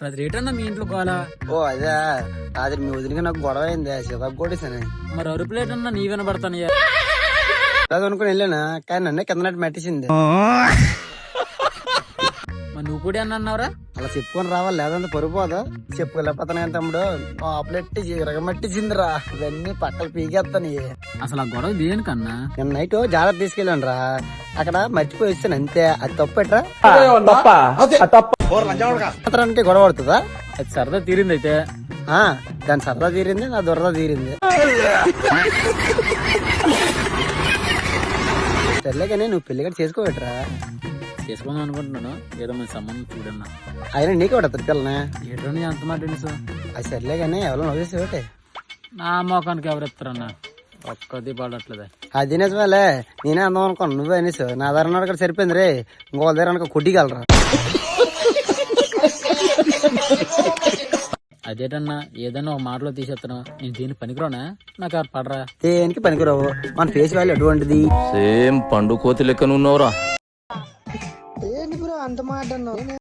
అది రేటన్నా మీ ఇంట్లో కావాలా? ఓ అదే అది మీ వదిలికి నాకు గొడవ అయింది చిరాకు కొట్టేసాను. మరి అరుపులేటన్నా నీ వినబడతాను. అది అనుకుని వెళ్ళాను కానీ నన్నే కింద నట్టు మెట్టేసింది. మరి నువ్వు కూడా అని అన్నావురా? అలా చెప్పుకొని రావాలి లేదంటే పొరిపోదా. చెప్పుకోలేకపోతాను తమ్ముడు ఆపలెట్టి రగమట్టించిందిరా. ఇవన్నీ పక్కలు పీకేస్తాను. అసలు ఆ గొడవ దేనికన్నా? నేను నైట్ జాగ్రత్త తీసుకెళ్ళాను రా. అక్కడ మర్చిపోయి వచ్చాను అంతే. అది తప్పెట్రా గొడవ పడుతుందా? అది సరదా తీరింది అయితే. దాని సరదా తీరింది, నా దురద తీరింది. సర్లే కానీ నువ్వు పెళ్లి గట్టి చేసుకోబెట్టరా. చేసుకుందాం అనుకుంటున్నాను. ఏదో మంచి సంబంధం చూడన్నా. అయినా నీకు పడతారు పిల్లనే. ఏటో నీ అంత మాట తెలుసు. అది సర్లే కానీ ఎవరో నవ్వేసేవాటే. నా మోకానికి ఎవరెత్తారన్నా? ఒక్కది పడట్లేదే. అది నిజమేలే. నేనే అందం అనుకోను, నువ్వే అనేసావు. నా ధర కూడా సరిపోయింది రే. ఇంకో దగ్గర అనుకో కొట్టిగలరా. అదేటన్నా ఏదైనా ఒక మాటలో తీసేస్తాను. నేను దీన్ని పనికిరానా? నాకు ఆ పడరా. దేనికి పనికిరావు. మన ఫేస్ వాల్యూ అటువంటిది. సేమ్ పండు కోతి లెక్కనున్నావురా. ఏంటి బ్రో అంత మాట అన్నావు?